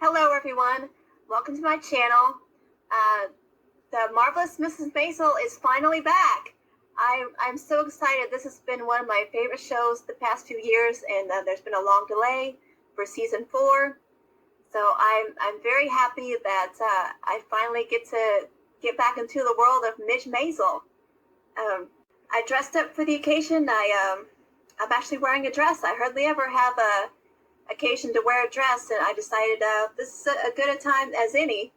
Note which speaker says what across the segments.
Speaker 1: Hello, everyone. Welcome to my channel. The Marvelous Mrs. Maisel is finally back. I'm so excited. This has been one of my favorite shows the past few years, and there's been a long delay for season 4. So I'm very happy that I finally get back into the world of Midge Maisel. I dressed up for the occasion. I'm actually wearing a dress. I hardly ever have a occasion to wear a dress, and I decided this is a good a time as any.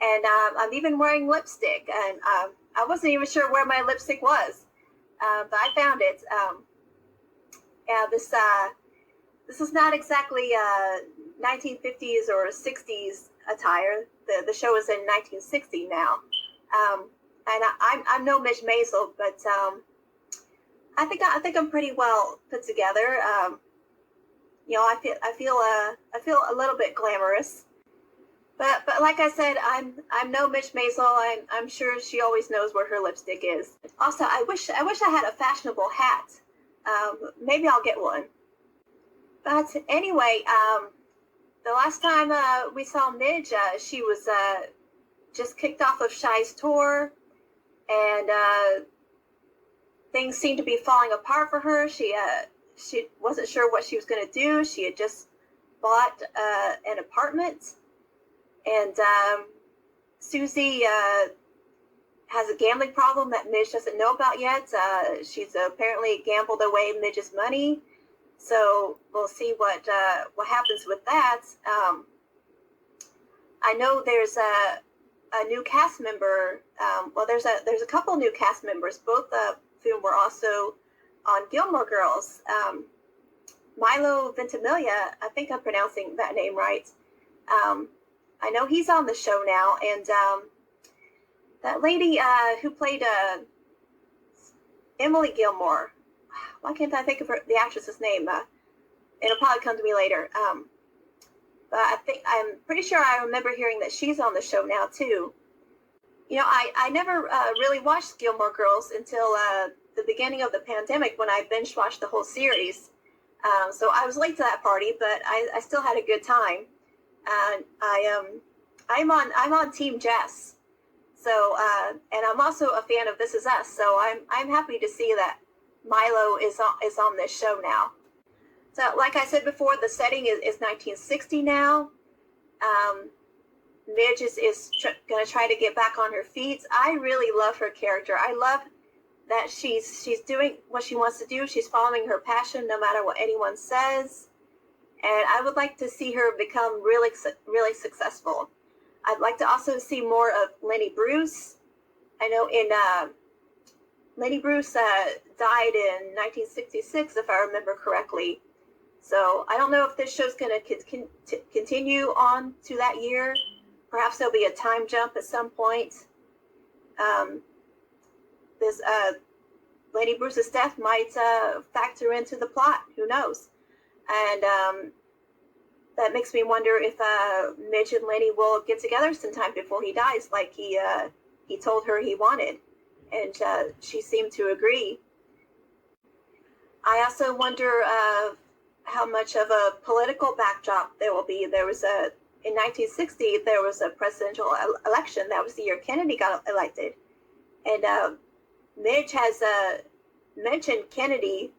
Speaker 1: And I'm even wearing lipstick, and I wasn't even sure where my lipstick was, but I found it. This is not exactly 1950s or 60s attire. The show is in 1960 now, and I'm no Midge Maisel, but I think I'm pretty well put together. I feel a little bit glamorous, but like I said, I'm no Midge Maisel. I'm sure she always knows where her lipstick is. Also, I wish I had a fashionable hat. Maybe I'll get one. But anyway, the last time we saw Midge, she was just kicked off of Shy's tour, and things seemed to be falling apart for her. She wasn't sure what she was going to do. She had just bought an apartment, and Susie has a gambling problem that Midge doesn't know about yet. She's apparently gambled away Midge's money, so we'll see what happens with that. I know there's a new cast member. There's a couple new cast members, both of whom were also on Gilmore Girls. Milo Ventimiglia, I think I'm pronouncing that name right. I know he's on the show now, and that lady who played Emily Gilmore, why can't I think of the actress's name? It'll probably come to me later. But I'm pretty sure I remember hearing that she's on the show now too. I never really watched Gilmore Girls until the beginning of the pandemic, when I binge watched the whole series. So I was late to that party, but I still had a good time. And I'm on Team Jess. So and I'm also a fan of This Is Us. So I'm happy to see that Milo is on this show now. So like I said before, the setting is 1960 now. Midge is going to try to get back on her feet. I really love her character. I love that she's doing what she wants to do. She's following her passion no matter what anyone says. And I would like to see her become really, really successful. I'd like to also see more of Lenny Bruce. I know Lenny Bruce died in 1966, if I remember correctly. So I don't know if this show's going to continue on to that year. Perhaps there'll be a time jump at some point. This Lenny Bruce's death might factor into the plot. Who knows? And that makes me wonder if Midge and Lenny will get together sometime before he dies, like he told her he wanted, and she seemed to agree. I also wonder how much of a political backdrop there will be. In 1960, there was a presidential election. That was the year Kennedy got elected, and Midge mentioned Kennedy,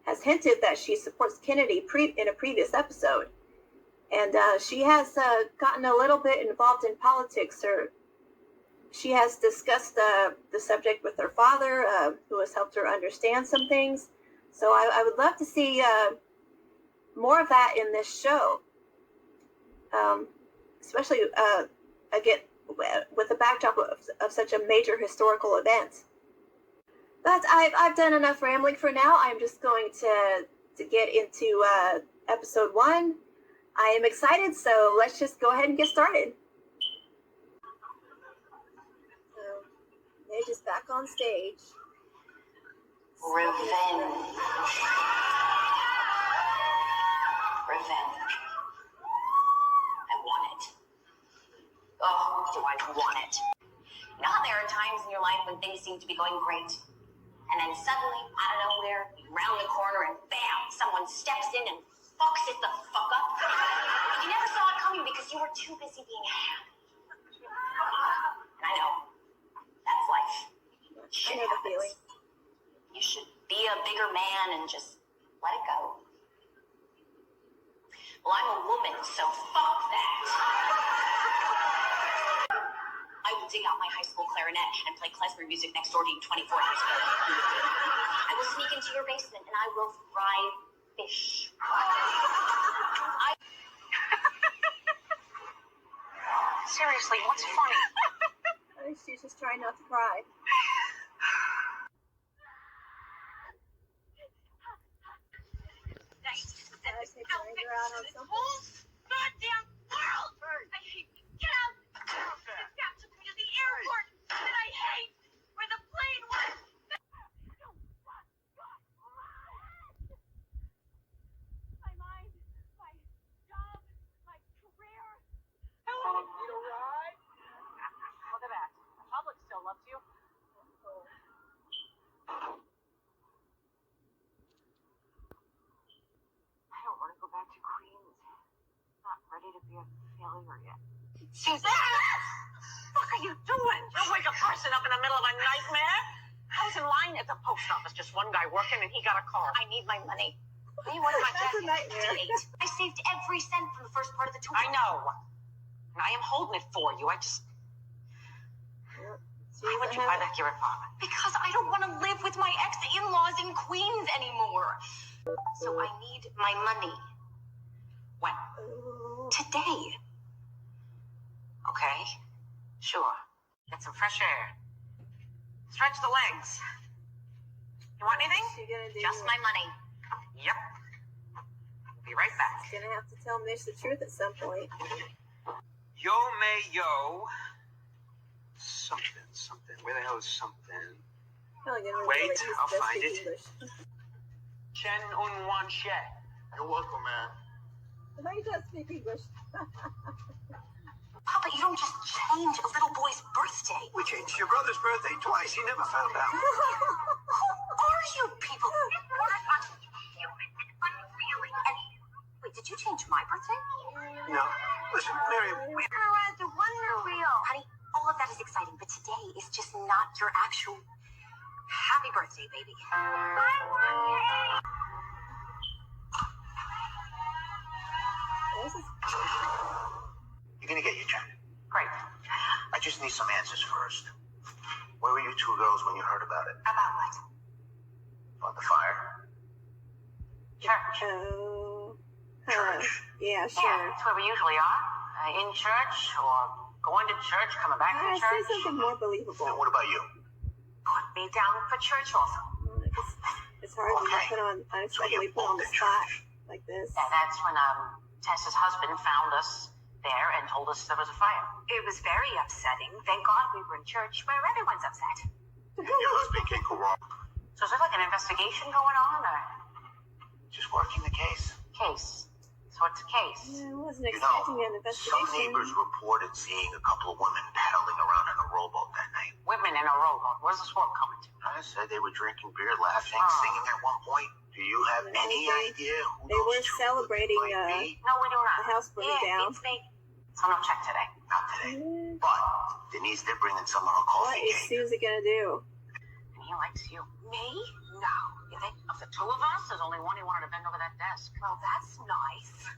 Speaker 1: has hinted that she supports Kennedy in a previous episode. And she has gotten a little bit involved in politics. She has discussed the subject with her father, who has helped her understand some things. So I would love to see more of that in this show, especially again with the backdrop of such a major historical event. But I've done enough rambling for now. I'm just going to get into episode 1. I am excited, so let's just go ahead and get started. So, Midge is back on stage.
Speaker 2: Revenge. I want it. Oh, do I want it. You know how there are times in your life when things seem to be going great, and then suddenly, out of nowhere, you round the corner and bam, someone steps in and fucks it the fuck up? You never saw it coming because you were too busy being happy. And I know. That's life.
Speaker 1: I know the feeling.
Speaker 2: You should be a bigger man and just let it go. Well, I'm a woman, so fuck that. I will dig out my high school clarinet and play klezmer music next door to you 24 hours a day. I will sneak into your basement and I will fry fish. Seriously, what's funny?
Speaker 1: I think she's just trying not to cry.
Speaker 2: Goddamn world! I hate it. Get out! This guy took me to the airport that I hate, where the plane was. My mind, my job, my career.
Speaker 3: Hello, need a ride? Look at that. The public still loves you. I don't want to go back to Queens. Not ready to be a failure yet.
Speaker 2: Suzanne! What are you doing?
Speaker 3: Don't wake a person up in the middle of a nightmare. I was in line at the post office, just one guy working, and he got a call.
Speaker 2: I need my money. You wanted my
Speaker 1: That's a
Speaker 2: jacket.
Speaker 1: nightmare.
Speaker 2: I saved every cent from the first part of the tour.
Speaker 3: I know. And I am holding it for you. Why would you buy back your apartment?
Speaker 2: Because I don't want to live with my ex-in-laws in Queens anymore. So I need my money.
Speaker 3: When?
Speaker 2: Today.
Speaker 3: Okay. Sure. Get some fresh air. Stretch the legs. You want anything?
Speaker 1: She's gonna do.
Speaker 2: Just my money.
Speaker 3: Yep. Be right back.
Speaker 1: She's gonna have to tell Mitch the truth at some point.
Speaker 4: Yo, Mayo. Something. Where the hell is something?
Speaker 1: Probably gonna
Speaker 4: Wait,
Speaker 1: really
Speaker 4: I'll
Speaker 1: just
Speaker 4: find
Speaker 1: speak
Speaker 4: it.
Speaker 1: English.
Speaker 4: Chen Un Wan She.
Speaker 5: You're welcome, man.
Speaker 1: Why you don't speak English?
Speaker 2: Papa, you don't just change a little boy's birthday.
Speaker 5: We changed your brother's birthday twice. He never found out.
Speaker 2: Who are you people? And, wait, did you change my birthday?
Speaker 5: No. Listen, Miriam, we...
Speaker 2: The wonder wheel. Honey, all of that is exciting, but today is just not your actual happy birthday, baby.
Speaker 1: This is
Speaker 5: You're gonna get your check.
Speaker 3: Great.
Speaker 5: I just need some answers first. Where were you two girls when you heard about it?
Speaker 2: About what?
Speaker 5: About the fire?
Speaker 3: Church.
Speaker 5: Church.
Speaker 1: yeah,
Speaker 3: Yeah,
Speaker 1: sure.
Speaker 3: that's where we usually are. In church, or going to church, coming back from
Speaker 1: Say
Speaker 3: church.
Speaker 1: something more
Speaker 5: And
Speaker 1: believable.
Speaker 5: what about you?
Speaker 3: Put me down for church also.
Speaker 1: It's hard when you
Speaker 5: Okay.
Speaker 1: put on
Speaker 5: So
Speaker 1: unexpectedly
Speaker 5: you
Speaker 1: put on
Speaker 5: both
Speaker 1: the
Speaker 5: at
Speaker 1: spot
Speaker 5: church.
Speaker 1: like this.
Speaker 3: Yeah, that's when Tessa's husband found us there and told us there was a fire.
Speaker 2: It was very upsetting. Thank God we were in church where everyone's upset.
Speaker 5: And your husband can't go wrong.
Speaker 3: So is there like an investigation going on, or
Speaker 5: Just working the case.
Speaker 3: case? So it's a case.
Speaker 1: Yeah, I wasn't
Speaker 5: You
Speaker 1: expecting
Speaker 5: know,
Speaker 1: an
Speaker 5: some
Speaker 1: investigation.
Speaker 5: neighbors reported seeing a couple of women paddling around in a rowboat that night.
Speaker 3: Women in a rowboat. Where's this world coming to?
Speaker 5: I said they were drinking beer, laughing,
Speaker 3: Oh.
Speaker 5: singing at one point. Do you have any idea who
Speaker 1: They
Speaker 5: those
Speaker 1: were
Speaker 5: two
Speaker 1: celebrating,
Speaker 5: women might be?
Speaker 3: No, we do not.
Speaker 1: The house burning down.
Speaker 3: It's me. So no check today.
Speaker 5: Not today.
Speaker 1: Mm,
Speaker 5: But Denise did bring in some of her
Speaker 1: What
Speaker 5: coffee
Speaker 1: is
Speaker 5: cake.
Speaker 1: Susie gonna do?
Speaker 3: And he likes you.
Speaker 2: Me? No.
Speaker 3: You think of the two of us, there's only one who wanted to bend over that desk.
Speaker 2: Well, that's nice.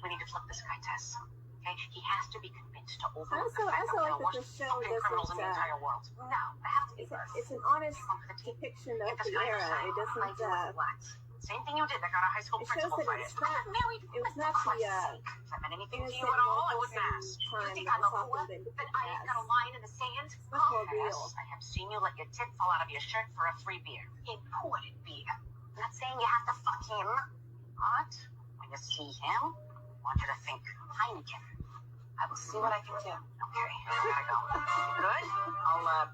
Speaker 3: We need to flip this guy, Tess. Okay? He has to be convinced to overlook
Speaker 1: Also-
Speaker 3: the fact
Speaker 1: also
Speaker 3: that we're
Speaker 1: like
Speaker 3: the
Speaker 1: that the
Speaker 3: worst
Speaker 1: show
Speaker 3: fucking criminals in the
Speaker 1: doesn't,
Speaker 3: entire world.
Speaker 2: No, I have to be
Speaker 1: It's an honest
Speaker 3: Come for the team.
Speaker 1: depiction
Speaker 3: Get
Speaker 1: of
Speaker 3: this
Speaker 1: the
Speaker 3: guy
Speaker 1: era.
Speaker 3: inside.
Speaker 1: It doesn't.
Speaker 3: Like you what? Same thing you did that got a high school
Speaker 1: It shows
Speaker 3: principal
Speaker 1: that
Speaker 3: fired.
Speaker 1: it's not.
Speaker 2: married.
Speaker 1: It was not the
Speaker 3: If that meant anything to
Speaker 1: innocent,
Speaker 3: you at all, I wouldn't
Speaker 1: wholesome
Speaker 3: ask.
Speaker 2: You
Speaker 1: time
Speaker 2: think
Speaker 1: that
Speaker 2: I'm a
Speaker 1: was often
Speaker 2: whore?
Speaker 1: been
Speaker 2: That I ain't got a
Speaker 1: cast.
Speaker 2: line in the sand?
Speaker 1: Much more real.
Speaker 3: Yes, I have seen you let your tit fall out of your shirt for a free beer.
Speaker 2: Imported beer.
Speaker 3: I'm not saying you have to fuck him, but when you see him, I want you to think Heineken. I will see what I can do. Okay, I gotta go. Good? I'll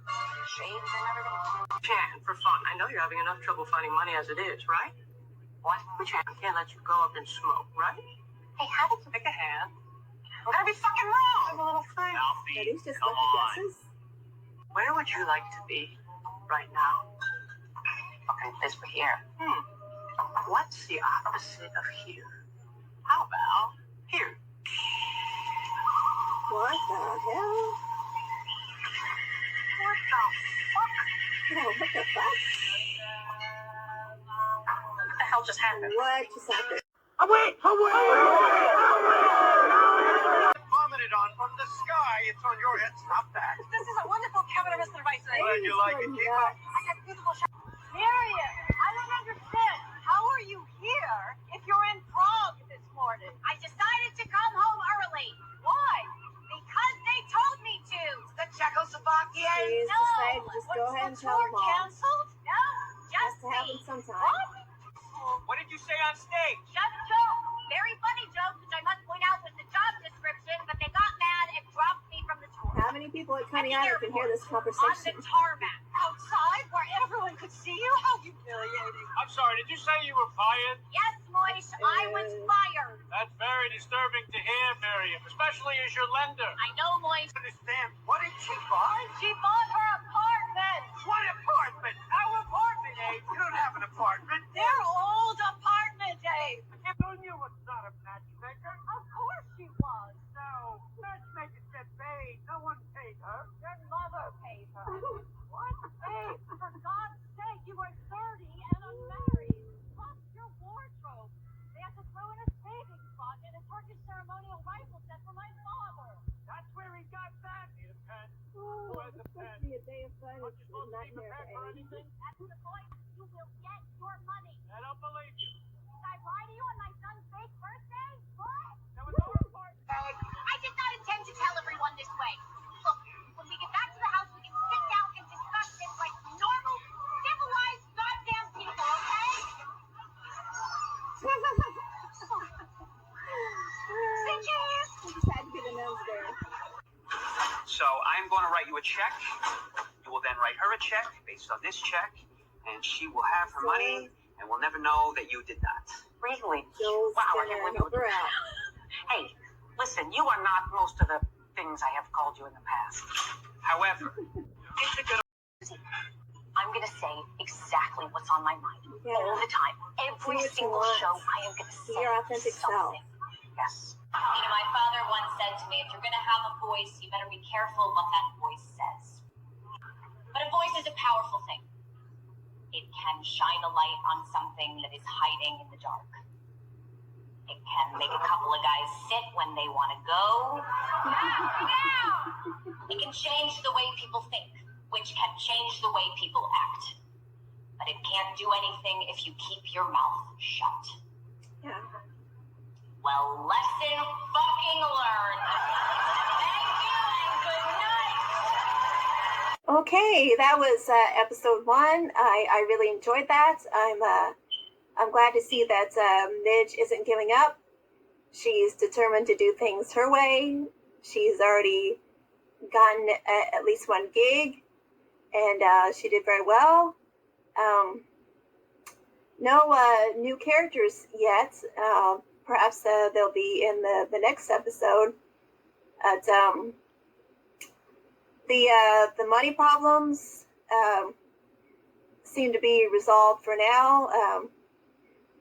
Speaker 3: shave and everything.
Speaker 6: Chan, for fun. I know you're having enough trouble finding money as it is, right?
Speaker 3: What?
Speaker 6: Chan, I can't let you go up and smoke, right?
Speaker 3: Hey, how did you
Speaker 6: Take a hand.
Speaker 3: I'm gonna be fucking wrong.
Speaker 6: Have a little thing.
Speaker 1: Are these just lucky guesses?
Speaker 6: Where would you like to be right now?
Speaker 3: Fucking this way here.
Speaker 6: What's the opposite of here? How about here?
Speaker 1: hell?
Speaker 3: What the fuck?
Speaker 1: Oh, what the fuck?
Speaker 3: What the hell just happened?
Speaker 1: What just happened?
Speaker 5: Away!
Speaker 4: Vomited on from the sky. It's on your head. Stop that.
Speaker 3: This is a wonderful camera device.
Speaker 4: Glad you like it. Keep up.
Speaker 3: I got beautiful shots. Miriam, I don't understand. How are you here if you're in Prague this morning?
Speaker 2: I decided to come home early
Speaker 3: Why?
Speaker 2: because they told me to.
Speaker 3: The Czechoslovakian?
Speaker 1: She's decided to just go ahead and tell them all.
Speaker 3: Canceled?
Speaker 2: No,
Speaker 1: Has
Speaker 2: just
Speaker 1: to happen
Speaker 2: me.
Speaker 1: sometime.
Speaker 3: What?
Speaker 4: What did you say on stage?
Speaker 2: Just a joke. Very funny joke, which I must point out was the job description, but they got mad and dropped me from the tour.
Speaker 1: How many people at Coney Island can hear this
Speaker 2: On the
Speaker 1: conversation?
Speaker 2: tarmac.
Speaker 3: Outside where everyone could see you? How humiliating.
Speaker 4: I'm sorry. Did you say you were fired?
Speaker 2: Yes, Moish, I was fired.
Speaker 4: That's very disturbing to hear, Miriam, especially as your lender.
Speaker 2: I know, Moish.
Speaker 4: Understand? What did she buy?
Speaker 2: She bought her apartment.
Speaker 4: What apartment? Our apartment, Abe. You don't have an apartment.
Speaker 3: Their old apartment, Dave.
Speaker 4: I knew was not a matchmaker.
Speaker 3: Of course she was.
Speaker 4: No, matchmakers get paid. No one paid her.
Speaker 3: Your mother paid her.
Speaker 2: What?
Speaker 3: Hey, for God's sake, you were 30 and unmarried. Plus your wardrobe. They had to throw in a savings fund and a Turkish ceremonial rifle set for my father.
Speaker 4: That's where he got that. Need a pen?
Speaker 1: Oh,
Speaker 4: Where's
Speaker 1: it's
Speaker 4: the
Speaker 1: supposed
Speaker 4: pen?
Speaker 1: to be a day of fun.
Speaker 4: Aren't
Speaker 1: It's
Speaker 4: you supposed to
Speaker 1: not
Speaker 4: be
Speaker 1: here,
Speaker 4: prepared for
Speaker 1: baby.
Speaker 4: anything?
Speaker 2: That's the point. You will get your money.
Speaker 4: I don't believe you.
Speaker 2: Did I lie to you on my son's fake birthday? What?
Speaker 4: That was our apartment.
Speaker 2: I did not intend to tell everyone this way. Look, when we get back to the house, we can sit down and discuss this like normal, civilized, goddamn people, okay?
Speaker 1: Say cheese! We just had to get a nose there.
Speaker 4: So I'm going to write you a check. You will then write her a check based on this check, and she will have her money, and we'll never know that you did not.
Speaker 3: Really?
Speaker 1: Joel's
Speaker 3: Wow, I
Speaker 1: gonna
Speaker 3: can't believe
Speaker 1: help
Speaker 3: you.
Speaker 1: her out.
Speaker 3: Hey, listen, you are not most of the things I have called you in the past.
Speaker 4: However, it's a good.
Speaker 3: I'm going to say exactly what's on my mind
Speaker 1: Yeah.
Speaker 3: all the time. Every
Speaker 1: what you
Speaker 3: single
Speaker 1: want.
Speaker 3: show, I am going to
Speaker 1: Be
Speaker 3: say
Speaker 1: your authentic self.
Speaker 3: something. Yes.
Speaker 2: You know, my father once said to me, if you're going to have a voice, you better be careful what that voice says. But a voice is a powerful thing. It can shine a light on something that is hiding in the dark. It can make a couple of guys sit when they want to go. It can change the way people think, which can change the way people act. But it can't do anything if you keep your mouth shut.
Speaker 1: Yeah.
Speaker 2: Well, lesson fucking learned. Thank you and good night.
Speaker 1: Okay, that was episode 1. I really enjoyed that. I'm glad to see that Midge isn't giving up. She's determined to do things her way. She's already gotten at least one gig, and she did very well. No new characters yet. Perhaps they'll be in the next episode. But the money problems seem to be resolved for now.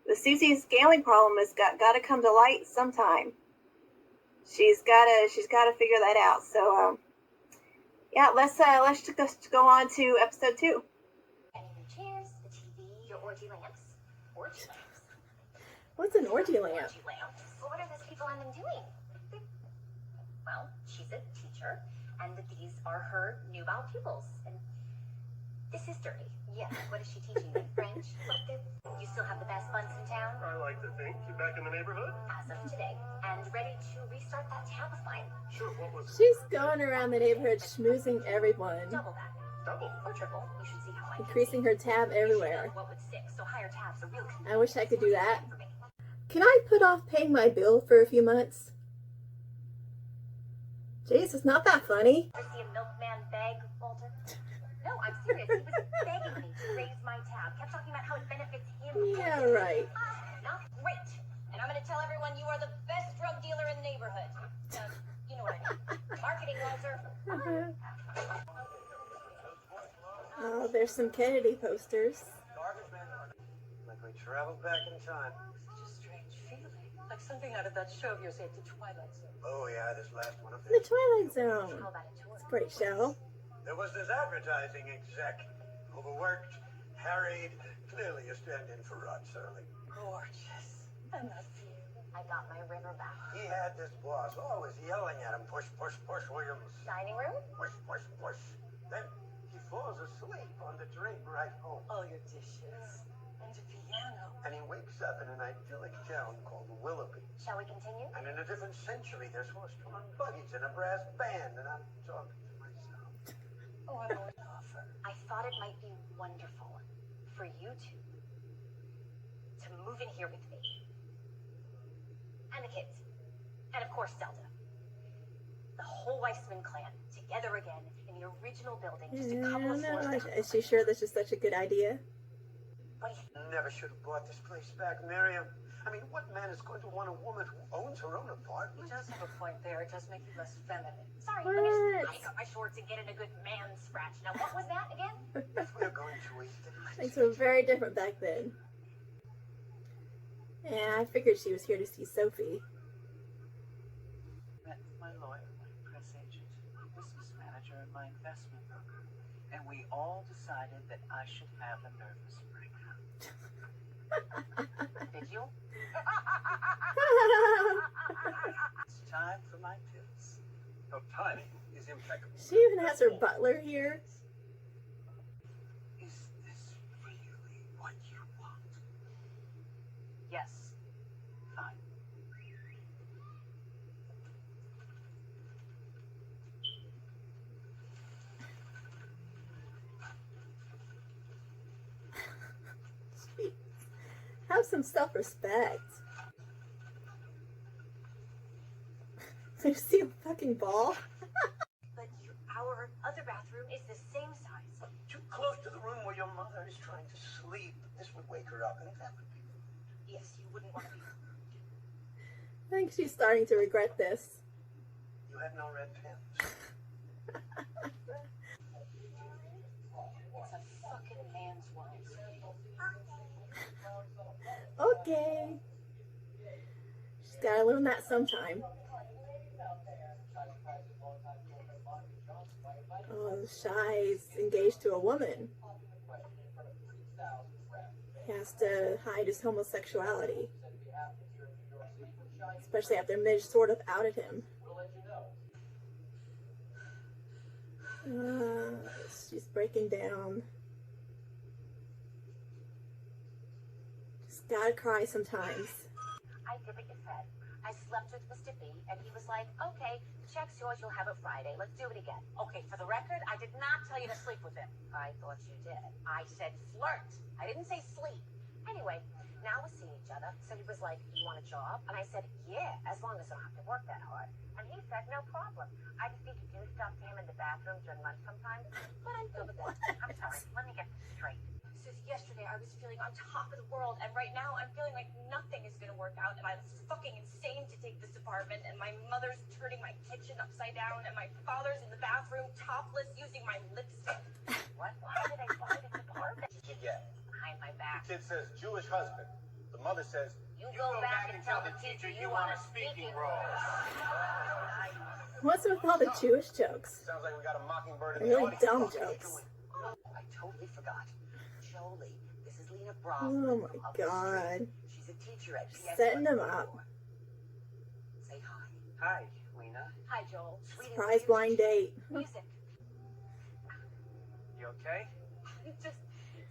Speaker 1: But Susie's gambling problem has got to come to light sometime. She's got to figure that out. So yeah, let's just go on to episode 2.
Speaker 2: And your chairs, the TV, your orgy lamps. Orgy lamps?
Speaker 1: What's an orgy lamp?
Speaker 2: Orgy lamps. Well, what are those people on them doing? Well, she's a teacher, and these are her nubile pupils. And this is dirty. Yeah, what is she teaching them? French? You still have the best buns in town?
Speaker 5: I like to think you're back in the neighborhood.
Speaker 2: As of today. And ready to restart that tab of mine.
Speaker 5: Sure, what was it?
Speaker 1: She's going around the neighborhood schmoozing everyone,
Speaker 2: Double that.
Speaker 5: Double.
Speaker 2: Or triple. You should see how I
Speaker 1: increasing her tab everywhere.
Speaker 2: What would stick, so higher tabs are real
Speaker 1: I wish I could do that.
Speaker 2: for me.
Speaker 1: Can I put off paying my bill for a few months? Jeez, it's not that funny.
Speaker 2: Ever see a milkman beg, Walter? No, I'm serious. He was begging me to raise my tab. Kept talking about how it benefits him.
Speaker 1: Yeah, right.
Speaker 2: Not great. And I'm going to tell everyone you are the best drug dealer in the neighborhood. You know what I mean. Marketing, Walter.
Speaker 1: Oh, there's some Kennedy posters.
Speaker 5: Garbage man. Like we traveled back in time.
Speaker 6: Such a strange feeling. Like something out of that show of yours at the Twilight Zone.
Speaker 5: Oh, yeah. this last one of
Speaker 7: The
Speaker 5: theirs.
Speaker 7: Twilight Zone.
Speaker 2: How about a tour?
Speaker 7: It's a great show.
Speaker 5: There was this advertising exec, overworked, harried, clearly a stand-in for Rod Serling.
Speaker 3: Gorgeous. I love you.
Speaker 2: I got my river back.
Speaker 5: He had this boss always yelling at him, push, push, push, Williams.
Speaker 2: Dining room?
Speaker 5: Push, push, push. Then he falls asleep on the train ride home.
Speaker 3: All your dishes. And your piano.
Speaker 5: And he wakes up in an idyllic town called Willoughby.
Speaker 2: Shall we continue?
Speaker 5: And in a different century, there's horse-drawn buggies and a brass band, and I'm talking to myself.
Speaker 3: Oh, I don't offer.
Speaker 2: I thought it might be wonderful for you two to move in here with me. And the kids. And of course, Zelda. The whole Weissman clan together again in the original building, just a couple of floors down.
Speaker 7: Is she sure this is such a good idea?
Speaker 2: What do you
Speaker 5: Never should have bought this place back, Miriam. I mean, what man is going to want a woman who owns her own
Speaker 3: He
Speaker 5: apartment?
Speaker 3: does have a point there. It does make you less feminine.
Speaker 2: Sorry,
Speaker 7: What?
Speaker 2: let me just hike up my shorts and get in a good man scratch. Now, what was that again?
Speaker 5: If we're going to eat,
Speaker 7: Things were very different back then. And I figured she was here to see Sophie.
Speaker 6: Met with my lawyer, my press agent, my business manager, and my investment broker. And we all decided that I should have a nervous breakdown.
Speaker 2: Did you?
Speaker 6: It's time for my pills.
Speaker 5: Your timing is impeccable.
Speaker 7: She even has her butler here.
Speaker 6: Is this really what you want?
Speaker 2: Yes.
Speaker 6: Fine.
Speaker 7: Have some self-respect. Lucy, a fucking ball.
Speaker 2: But our other bathroom is the same size.
Speaker 5: Too close to the room where your mother is trying to sleep. This would wake her up, and that would be...
Speaker 2: Yes, you wouldn't want to be.
Speaker 7: I think she's starting to regret this.
Speaker 5: You had no red pens.
Speaker 3: It's a fucking man's world.
Speaker 7: Okay. She's gotta learn that sometime. Oh, Shy's engaged to a woman. He has to hide his homosexuality. Especially after Midge sort of outed him. She's breaking down. Just gotta cry sometimes.
Speaker 2: I did what you said. I slept with Mr. B, and he was like, okay, check's yours, you'll have it Friday. Let's do it again. Okay, for the record, I did not tell you to sleep with him. I thought you did. I said flirt. I didn't say sleep. Anyway, now we're seeing each other. So he was like, you want a job? And I said, yeah, as long as I don't have to work that hard. And he said, no problem. I just need to do stuff to him in the bathroom during lunch sometimes. But I'm good with that. I'm sorry. Let me get this straight. Since yesterday, I was feeling on top of the world, and right now, I'm feeling like nothing is going to work out, and I'm fucking insane to take this apartment, and my mother's turning my kitchen upside down, and my father's in the bathroom topless using my lipstick. What? Why did I buy this apartment?
Speaker 5: What did you get?
Speaker 2: Behind my back.
Speaker 5: The kid says Jewish husband. The mother says,
Speaker 2: You go back and tell the teacher you want a speaking role.
Speaker 7: What's with all the Jewish jokes?
Speaker 5: sounds like we got a mockingbird in the
Speaker 7: Really
Speaker 5: audience.
Speaker 7: dumb
Speaker 5: What are you
Speaker 7: jokes.
Speaker 5: doing?
Speaker 3: I totally forgot. Jolie, this is Lena Brock.
Speaker 7: Oh my god.
Speaker 3: She's a teacher at PSI.
Speaker 7: Setting them up.
Speaker 3: Say hi.
Speaker 4: Hi, Lena.
Speaker 2: Hi, Joel.
Speaker 3: Sweetie,
Speaker 7: Surprise blind date.
Speaker 2: Music.
Speaker 4: You okay?
Speaker 2: Just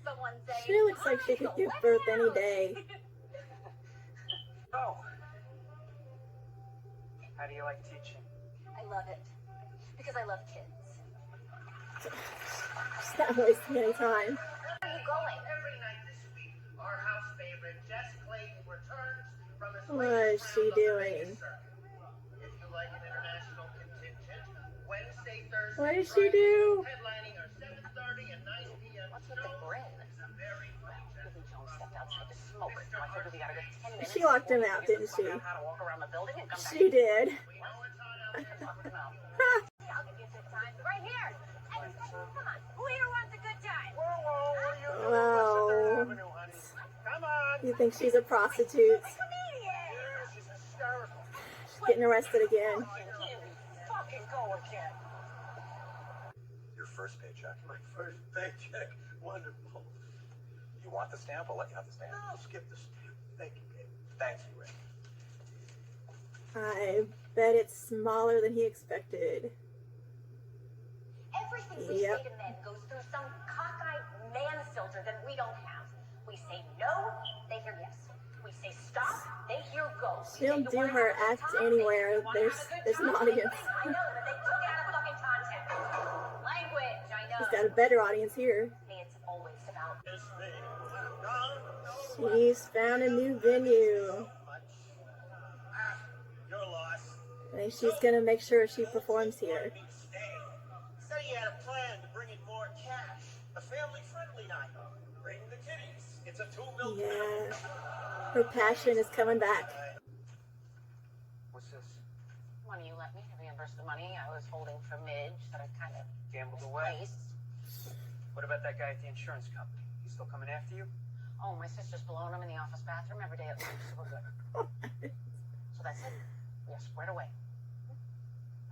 Speaker 2: someone saying,
Speaker 7: She looks like she could give birth any day.
Speaker 4: Oh. How do you like teaching?
Speaker 2: I love it. Because I love kids.
Speaker 7: She's not wasting any time.
Speaker 2: Where are you going?
Speaker 8: Every night this week, our house favorite Jess Clayton returns from his
Speaker 7: What is she doing?
Speaker 8: If you like an international contingent, Wednesday, Thursday,
Speaker 7: What did she
Speaker 8: Friday,
Speaker 7: do?
Speaker 8: headlining are 7:30 and 9 p.m.
Speaker 3: What's with the grin?
Speaker 8: Very
Speaker 3: Billy Jones stepped outside to smoke. So I figured we got a good 10 minutes.
Speaker 7: She locked him out, didn't she?
Speaker 3: Find out how to walk around the building and come back.
Speaker 7: She did.
Speaker 8: We know it's hot out there.
Speaker 3: Lock him out.
Speaker 2: I'll give you a good time. Right here. And come on. Who here wants a good time?
Speaker 8: Whoa, whoa, what are you doing?
Speaker 7: Wow.
Speaker 8: Western Avenue, honey? Come on.
Speaker 7: You think she's a prostitute?
Speaker 8: Yeah, she's hysterical.
Speaker 7: She's getting arrested again.
Speaker 3: Here, fucking go again.
Speaker 5: Your first paycheck. My first paycheck. Wonderful. You want the stamp? I'll let you have the stamp. No, I'll skip the stamp. Thank you, babe. Thank you, Rick.
Speaker 7: I bet it's smaller than he expected.
Speaker 2: Everything we say to men goes through some cockeyed man filter that we don't have. We say no, they hear yes. We say stop, they hear go.
Speaker 7: She'll do her act anywhere. There's an audience.
Speaker 2: I know, but they took it out of fucking context. Language, I know.
Speaker 7: She's got a better audience here.
Speaker 2: It's always about
Speaker 5: It's me. Gone.
Speaker 7: She's found a new venue.
Speaker 5: Your loss.
Speaker 7: I think she's gonna make sure she performs here.
Speaker 8: Said you had a plan to bring in more cash. A family-friendly night. Bring the kitties. It's a 2 million.
Speaker 7: Yeah. Her passion is coming back.
Speaker 4: What's this?
Speaker 3: Money you let me to reimburse the money I was holding for Midge that I kind of
Speaker 4: Gambled away.
Speaker 3: placed.
Speaker 4: What about that guy at the insurance company? He's still coming after you?
Speaker 3: Oh, my sister's blowing him in the office bathroom every day at lunch, so we're good. So that's it. We are squared away.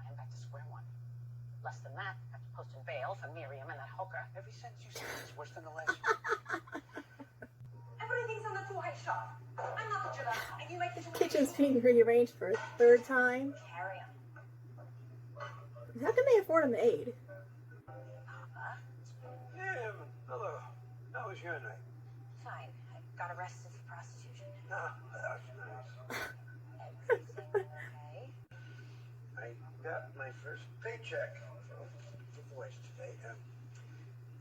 Speaker 3: I am back to square one. Less than that, I have to post in bail for Miriam and that hooker.
Speaker 4: Every sentence you say is worse than the last one.
Speaker 2: everything's on the too high shop. I'm not the judge, and you make the
Speaker 7: Kitchen's being rearranged for a third time.
Speaker 2: carry on.
Speaker 7: How can they afford a maid?
Speaker 5: Yeah, hello. How was your night?
Speaker 2: Fine. I got arrested for prostitution.
Speaker 5: Ah, that's nice.
Speaker 2: Everything okay?
Speaker 5: I got my first paycheck from the voice today, and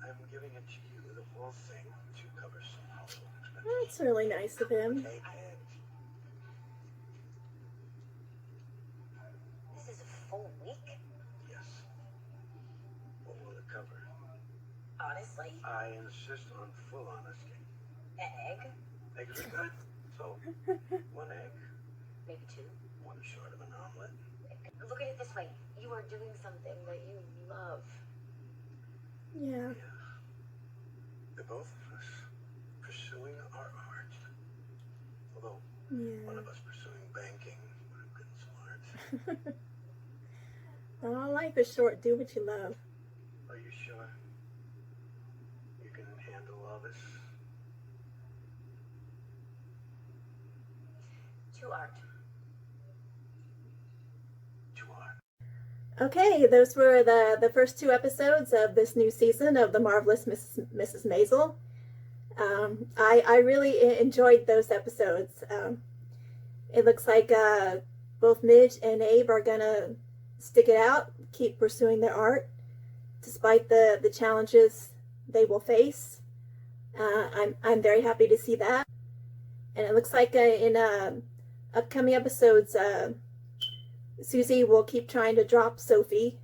Speaker 5: I'm giving it to you, the whole thing, to cover some household expenses.
Speaker 7: That's really nice of him.
Speaker 5: Okay, and
Speaker 2: This is a full week?
Speaker 5: yes. What will it cover?
Speaker 2: Honestly,
Speaker 5: I insist on full honesty.
Speaker 2: egg,
Speaker 5: Eggs are good. So, one egg,
Speaker 2: maybe two.
Speaker 5: one short of an omelet.
Speaker 2: Look at it this way. You are doing something that you love.
Speaker 7: Yeah.
Speaker 5: The both of us pursuing our art. Although one
Speaker 7: Yeah.
Speaker 5: of us pursuing banking would have been smart.
Speaker 7: Oh, life is short. Do what you love.
Speaker 5: Are you sure you can handle all this?
Speaker 2: To art.
Speaker 5: To art.
Speaker 7: Okay, those were the first two episodes of this new season of The Marvelous Mrs. Maisel. I really enjoyed those episodes. It looks like both Midge and Abe are gonna stick it out, keep pursuing their art, despite the challenges they will face. I'm very happy to see that. And it looks like in upcoming episodes, Susie will keep trying to drop Sophie.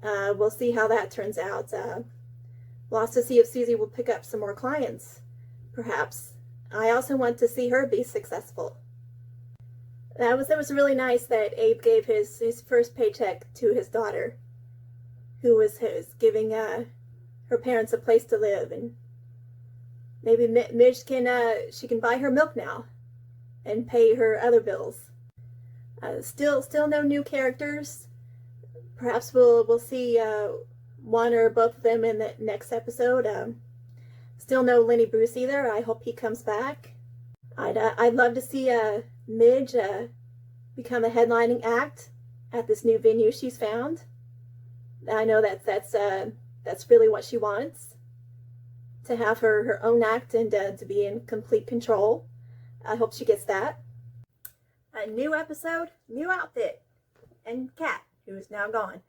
Speaker 7: We'll see how that turns out. We'll also see if Susie will pick up some more clients, perhaps. I also want to see her be successful. That was really nice that Abe gave his first paycheck to his daughter, who was giving her parents a place to live, and maybe Midge can buy her milk now, and pay her other bills. Still no new characters. Perhaps we'll see one or both of them in the next episode. Still no Lenny Bruce either. I hope he comes back. I'd love to see Midge become a headlining act at this new venue she's found. I know that's really what she wants, to have her own act and to be in complete control. I hope she gets that. A new episode, new outfit, and Kat, who is now gone.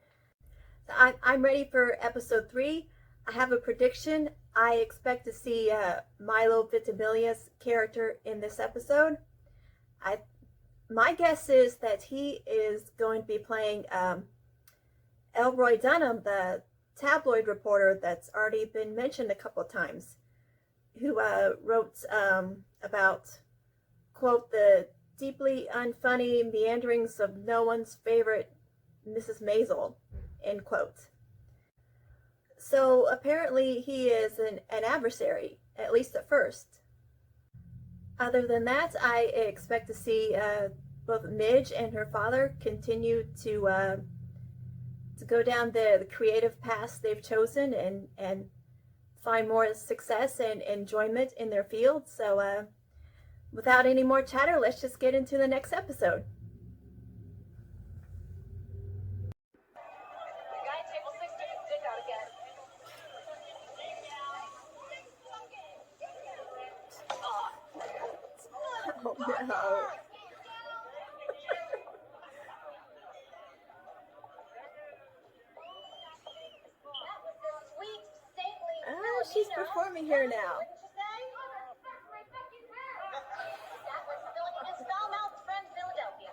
Speaker 7: So I'm ready for episode 3. I have a prediction. I expect to see Milo Vitimiglia's character in this episode. My guess is that he is going to be playing Elroy Dunham, the tabloid reporter that's already been mentioned a couple of times, who wrote about, quote, the deeply unfunny meanderings of no one's favorite Mrs. Maisel, end quote. So apparently he is an adversary, at least at first. Other than that, I expect to see both Midge and her father continue to to go down the creative paths they've chosen and find more success and enjoyment in their field. So without any more chatter, let's just get into the next episode.
Speaker 2: The guy at table 6 took his dick out again.
Speaker 7: Oh no.
Speaker 2: Sweet, saintly
Speaker 7: Ah, she's performing here now.
Speaker 2: Wouldn't you say? That was his foul-mouthed friend Philadelphia.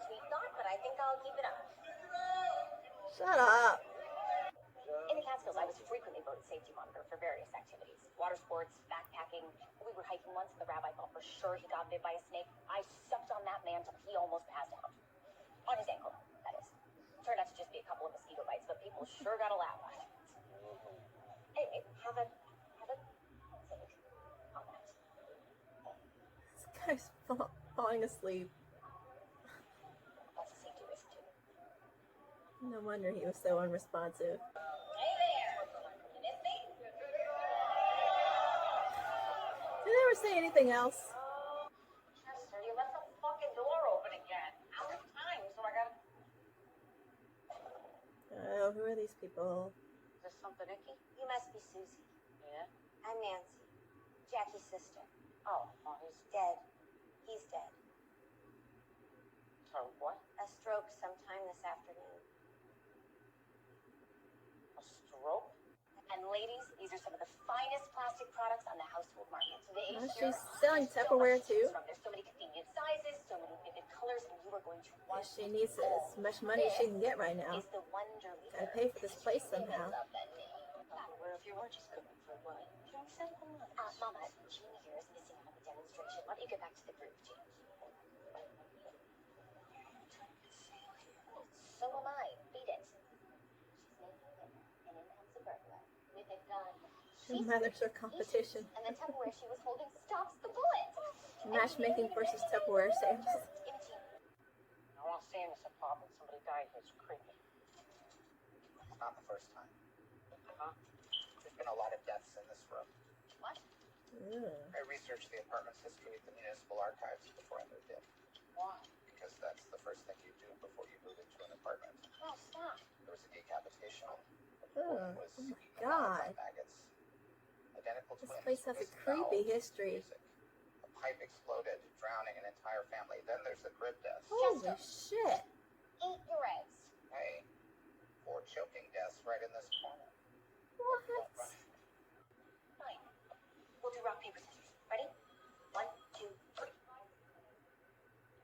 Speaker 2: Sweet thought, but I think I'll keep it up.
Speaker 7: Shut up.
Speaker 2: In the Catskills, I was frequently voted safety monitor for various activities. Water sports, backpacking. We were hiking once, and the rabbi thought for sure he got bit by a snake. I sucked on that man till he almost passed out. On his ankle, that is. Turned out to just be a couple of mosquito bites, but people sure got a laugh out of it. Anyway, have a think on that.
Speaker 7: This guy's falling asleep.
Speaker 2: That's a safety risk, too.
Speaker 7: No wonder he was so unresponsive.
Speaker 2: Hey there! You miss me?
Speaker 7: Did they ever say anything else?
Speaker 3: Chester, you left the fucking door open again. How many times do I gotta...
Speaker 7: Oh, who are these people?
Speaker 3: Is there something icky?
Speaker 2: You must be Susie.
Speaker 3: Yeah?
Speaker 2: I'm Nancy. Jackie's sister.
Speaker 3: Oh, well, he's
Speaker 2: Dead. He's dead.
Speaker 3: so what?
Speaker 2: A stroke sometime this afternoon.
Speaker 3: A stroke?
Speaker 2: And ladies, these are some of the finest plastic products on the household market. They
Speaker 7: Oh,
Speaker 2: here
Speaker 7: she's
Speaker 2: are
Speaker 7: selling
Speaker 2: so
Speaker 7: Tupperware
Speaker 2: much to choose
Speaker 7: too.
Speaker 2: from. There's so many convenient sizes, so many vivid colors, and you are going to want
Speaker 7: She needs as much money as she can get right now.
Speaker 2: is the Wonder Leader.
Speaker 7: Gotta pay for this place somehow.
Speaker 2: I love that name.
Speaker 3: Where if you were just cooking for what? Can we settle the money?
Speaker 2: Mama, Jean here is missing out on the demonstration. Why don't you get back to the group, Jean? So am I. Beat it. She's making it, and in comes a burglar with a gun.
Speaker 7: She managed her competition.
Speaker 2: And the Tupperware she was holding stops the bullet.
Speaker 7: Matchmaking versus Tupperware sales.
Speaker 3: I won't stay in this apartment. Somebody died here. It's creepy.
Speaker 5: It's not the first time.
Speaker 3: Huh?
Speaker 5: There's been a lot of deaths in this room.
Speaker 2: What?
Speaker 7: Ugh.
Speaker 5: I researched the apartment's history at the municipal archives before I moved in.
Speaker 3: Why?
Speaker 5: Because that's the first thing you do before you move into an apartment.
Speaker 2: Oh, stop.
Speaker 5: There was a decapitation.
Speaker 7: Oh,
Speaker 5: Was
Speaker 7: oh my
Speaker 5: eaten alive
Speaker 7: God.
Speaker 5: by maggots. Identical
Speaker 7: This
Speaker 5: twins
Speaker 7: place has a
Speaker 5: with
Speaker 7: creepy
Speaker 5: bowel
Speaker 7: history.
Speaker 5: music. A pipe exploded, drowning an entire family. Then there's the crib death.
Speaker 7: Holy shit.
Speaker 2: Eat your eggs.
Speaker 5: Hey, 4 choking deaths right in this corner.
Speaker 7: What?
Speaker 2: Fine. We'll do rock, paper, scissors. Ready? 1, 2, 3.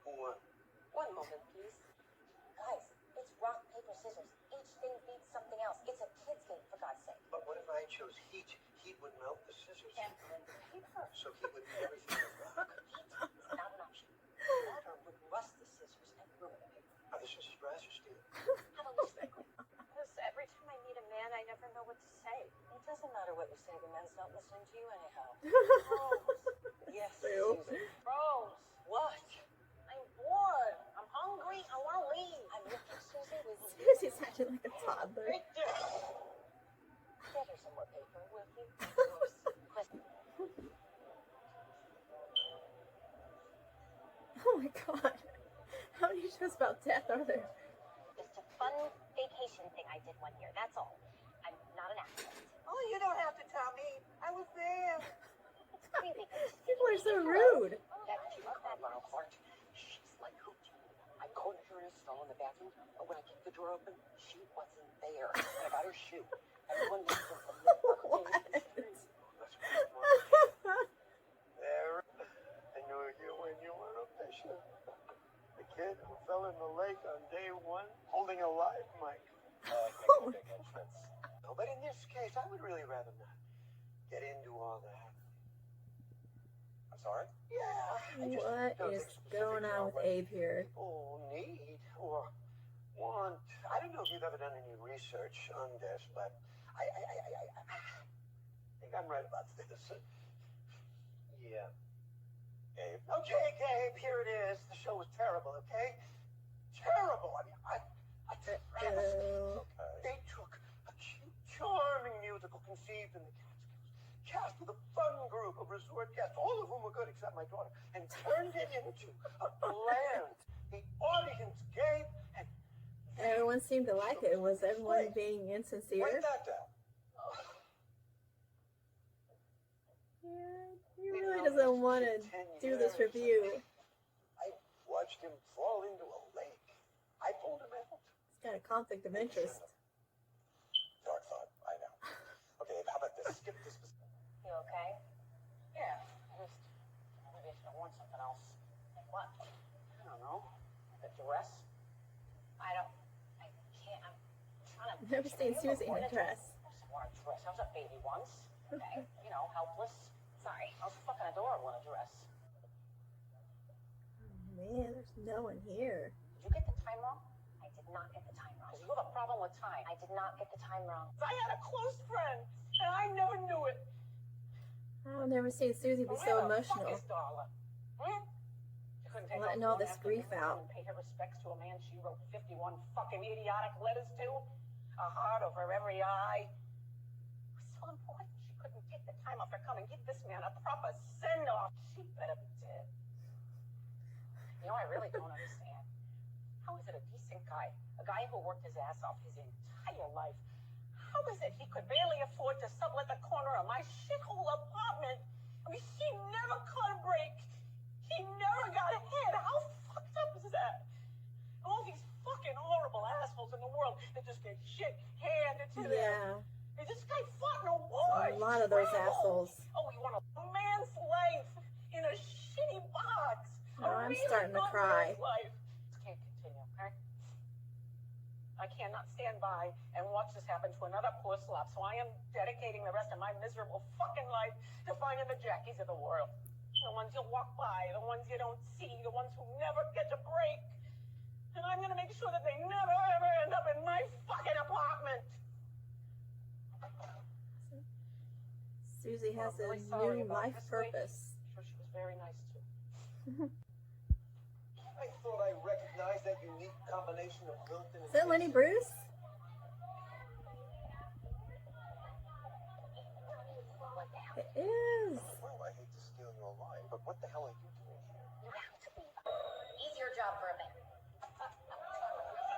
Speaker 8: Who won?
Speaker 3: One moment, please.
Speaker 2: Guys, it's rock, paper, scissors. Each thing beats something else. It's a kid's game, for God's sake.
Speaker 8: But what if I chose heat? Heat would melt the scissors.
Speaker 2: And burn the paper.
Speaker 8: So heat would be everything but rock.
Speaker 2: Heat is not an option.
Speaker 3: Water would rust the scissors and ruin the paper.
Speaker 8: Are the scissors brass or steel?
Speaker 2: Have a loose liquid.
Speaker 3: Because every time I meet a man, I never know what to say. It doesn't matter what you say. The men's not listening to you anyhow. Rose. Yes,
Speaker 7: Ew.
Speaker 3: Susan. Rose. What? I'm bored. I'm hungry. I want to leave.
Speaker 2: I'm looking, Susie. We will
Speaker 7: Susie's acting like a toddler.
Speaker 3: Victor.
Speaker 2: get her some more paper, will you? Question.
Speaker 7: Oh my God. How many shows about death are there?
Speaker 2: Just a fun vacation thing I did one year. That's all. I'm not an accident.
Speaker 3: Oh, you don't have to tell me. I was there.
Speaker 2: Really?
Speaker 7: People are so rude.
Speaker 3: That cute Carlisle heart. She's like hoot. I cornered her in a stall in the bathroom, but when I kicked the door open, she wasn't there. And I got her shoe. Everyone was from the
Speaker 7: What?
Speaker 8: That's what there. I knew you when you were a fisher. The kid who fell in the lake on day 1 holding a live mic.
Speaker 7: Oh my
Speaker 8: Big entrance. No, but in this case, I would really rather not get into all that.
Speaker 5: I'm sorry?
Speaker 8: Yeah. I just
Speaker 7: What
Speaker 8: don't
Speaker 7: is
Speaker 8: think
Speaker 7: going
Speaker 8: specifically
Speaker 7: on with
Speaker 8: what
Speaker 7: Abe here?
Speaker 8: people need or want. I don't know if you've ever done any research on this, but I think I'm right about this. Yeah. Gabe. Okay, Gabe, here it is. The show was terrible, okay? Terrible. I mean, I resort guests, all of whom were good except my daughter, and turned it into a bland. The audience gave, and
Speaker 7: Everyone seemed to like it. Was everyone being insincere?
Speaker 5: Write that down.
Speaker 7: Yeah, he really doesn't want to do this review.
Speaker 8: I watched him fall into a lake. I pulled him out.
Speaker 7: He's got a conflict of interest.
Speaker 5: Dark thought, I know. Okay, how about this? Skip this.
Speaker 3: You okay?
Speaker 6: Yeah, maybe I should have worn something else.
Speaker 3: Like what?
Speaker 6: I don't know. The dress.
Speaker 3: I can't. I'm trying to.
Speaker 7: I've never seen Susie in a dress.
Speaker 6: I just wore a dress. I was a baby once.
Speaker 3: Okay.
Speaker 6: You know, helpless.
Speaker 3: Sorry.
Speaker 6: I was fucking adorable in a dress.
Speaker 7: Oh, man, there's no one here.
Speaker 6: Did you get the time wrong?
Speaker 3: I did not get the time wrong.
Speaker 6: Because you have a problem with time.
Speaker 3: I did not get the time wrong.
Speaker 6: I had a close friend, and I never knew it.
Speaker 7: I've never seen Susie be so emotional. Letting all this grief out.
Speaker 6: And pay her respects to a man she wrote 51 fucking idiotic letters to. A heart over every eye. It was so important. She couldn't take the time off to come and give this man a proper send-off. She better be dead. You know, I really don't understand. How is it a decent guy, a guy who worked his ass off his entire life, how is it he could barely afford to sublet the corner of my shithole apartment? I mean, he never caught a break. He never got ahead. How fucked up is that? All these fucking horrible assholes in the world that just get shit handed to them.
Speaker 7: Yeah.
Speaker 6: Hey, this guy fought in a war.
Speaker 7: A lot of those assholes.
Speaker 6: Oh, he won a man's life in a shitty box.
Speaker 7: Oh, I'm starting to cry.
Speaker 6: Life. This can't continue, okay? I cannot stand by and watch this happen to another poor slop, so I am dedicating the rest of my miserable fucking life to finding the Jackies of the world. The ones you'll walk by, the ones you don't see, the ones who never get a break. And I'm gonna make sure that they never ever end up in my fucking apartment.
Speaker 7: Susie has
Speaker 6: I'm
Speaker 7: a
Speaker 6: really sorry
Speaker 7: new
Speaker 6: about
Speaker 7: life
Speaker 6: this week.
Speaker 7: purpose.
Speaker 6: I'm sure she was very nice too.
Speaker 8: I thought I recognized that unique combination of Milton and
Speaker 7: Is that Lenny Bruce? It is.
Speaker 5: Well, I hate to steal your line, but what the hell are you doing here?
Speaker 3: You have to leave. Easier job for a man.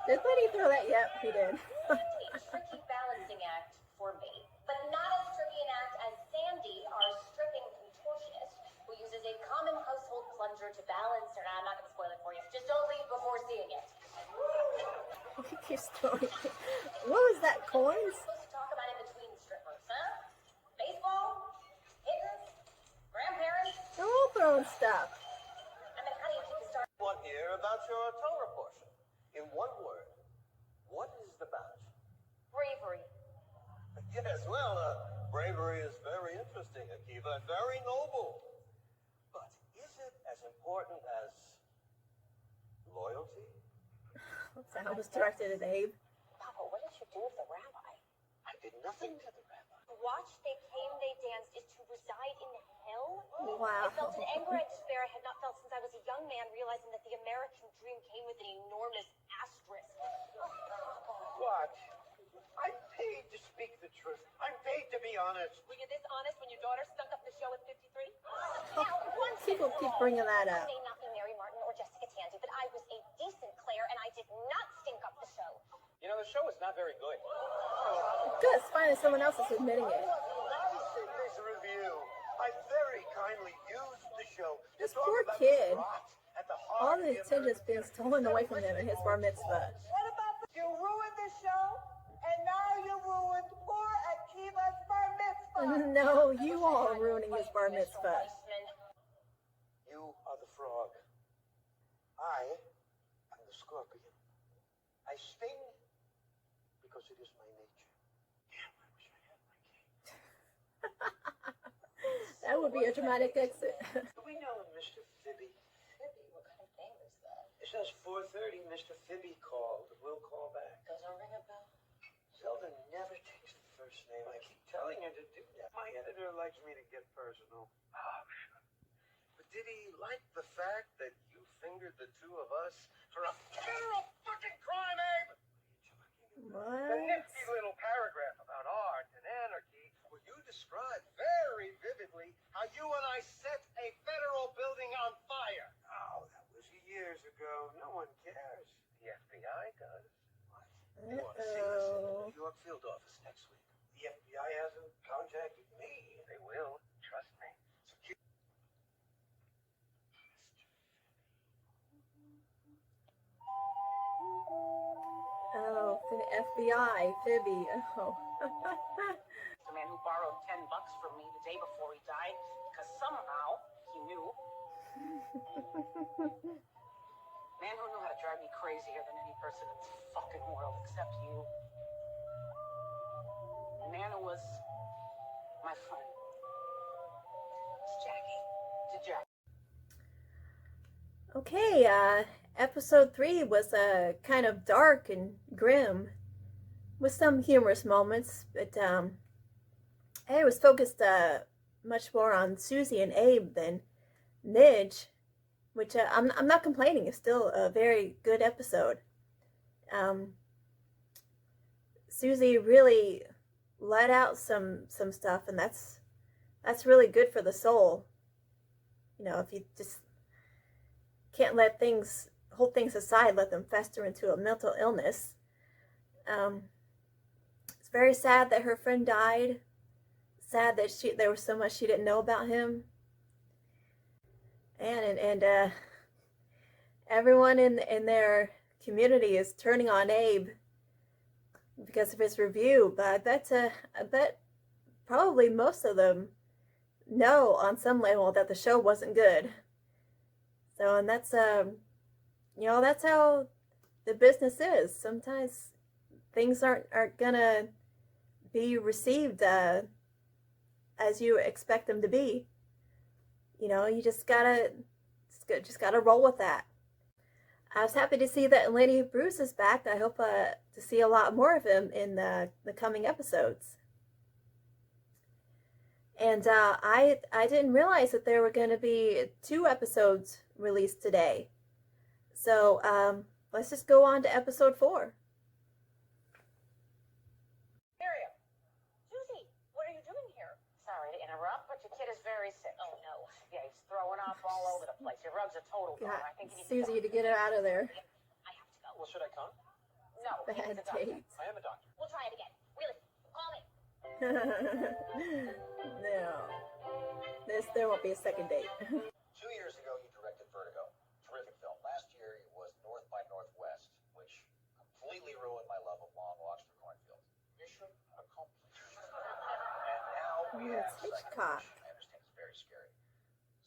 Speaker 7: Did Lenny throw that? Yep, he did.
Speaker 3: A tricky balancing act for me. But not as tricky an act as Sandy, our stripping contortionist, who uses a common household plunger to balance her. Now, I'm not going to spoil it for you. Just don't leave before seeing it.
Speaker 7: He keeps throwing it. What was that, coins?
Speaker 3: We're supposed to talk about in between strippers, huh? Baseball? Hitting? Grandparents?
Speaker 7: They're all throwing stuff.
Speaker 3: I mean, how do you keep the start?
Speaker 8: Want to hear about your Torah portion? In one word, what is the balance?
Speaker 3: Bravery.
Speaker 8: Yes, well, bravery is very interesting, Akiva, and very noble. But is it as important as loyalty?
Speaker 7: That was directed at Abe.
Speaker 3: Papa, what did you do with the rabbi?
Speaker 8: I did nothing to the rabbi.
Speaker 3: Watch, they came, they danced, is to reside in hell?
Speaker 7: Wow.
Speaker 3: I felt an anger and despair I had not felt since I was a young man, realizing that the American dream came with an enormous asterisk.
Speaker 8: What? I'm paid to speak the truth. I'm paid to be honest.
Speaker 3: Were you this honest when your daughter stunk up the show at 53?
Speaker 7: People keep bringing that
Speaker 3: I
Speaker 7: up.
Speaker 3: may not be Mary Martin or Jessica Tandy, but I was a decent Claire, and I did not stink up the show.
Speaker 8: You know, the show is not very good.
Speaker 7: Good, it's fine if someone else is admitting it.
Speaker 8: Nice in this review. I very kindly used the show. to
Speaker 7: This
Speaker 8: talk
Speaker 7: poor
Speaker 8: about
Speaker 7: kid.
Speaker 8: the rot at the heart
Speaker 7: All
Speaker 8: of
Speaker 7: the attention's being stolen away from him in his bar mitzvah.
Speaker 6: What about you ruined the show, and now you ruined poor Akiva's bar mitzvah?
Speaker 7: No, you all are ruining his bar mitzvah.
Speaker 8: You are the frog. I am the scorpion. I sting because it is my nature. Damn, I wish I had my cake.
Speaker 7: That would be a dramatic exit.
Speaker 8: Do we know Mr. Fibby?
Speaker 3: Fibby, what kind of name is that?
Speaker 8: It says 4:30. Mr. Fibby called. We'll call back.
Speaker 3: Doesn't ring a bell.
Speaker 8: Zelda never takes the first name. I keep telling her to do that. My editor likes me to get personal. Oh, sure. But did he like the fact that you fingered the two of us for a federal fucking crime, Abe? The
Speaker 7: What?
Speaker 8: nifty little paragraph about art and anarchy where you describe very vividly how you and They want to see us in the New York field office next week. The FBI hasn't contacted me. They will. Trust me.
Speaker 7: Oh, the FBI, Phoebe. Oh.
Speaker 6: The man who borrowed $10 from me the day before he died because somehow he knew. Man who knew how to drive me crazier than any person in this fucking world except you. The man who was my friend. It's Jackie. To Jackie.
Speaker 7: Okay, episode 3 was kind of dark and grim with some humorous moments, but it was focused much more on Susie and Abe than Midge, which I'm not complaining. It's still a very good episode. Susie really let out some stuff, and that's really good for the soul. You know, if you just can't hold things aside, let them fester into a mental illness. It's very sad that her friend died. Sad that there was so much she didn't know about him. And everyone in their community is turning on Abe because of his review. But I bet probably most of them know on some level that the show wasn't good. So, and that's that's how the business is. Sometimes things aren't gonna be received as you expect them to be. You know, you just gotta roll with that. I was happy to see that Lenny Bruce is back. I hope to see a lot more of him in the coming episodes. And I didn't realize that there were going to be 2 episodes released today. So let's just go on to episode 4.
Speaker 6: Miriam. Susie, what are you doing here? Sorry to interrupt, but your kid is very sick. Oh, no. Yeah, he's throwing up all over the place. Your rug's a total bummer. I think you need
Speaker 7: Susie to get her out of there.
Speaker 6: I have to go.
Speaker 8: Well, should I come?
Speaker 6: No, he needs a doctor.
Speaker 7: Date.
Speaker 8: I am a doctor.
Speaker 2: We'll try it again. Really, call me.
Speaker 7: No. There won't be a second date.
Speaker 5: 2 years ago, you directed Vertigo. Terrific film. Last year, it was North by Northwest, which completely ruined my love of long walks through cornfields. Mission accomplished. And now we have
Speaker 7: It's Hitchcock.
Speaker 5: I understand it's very scary.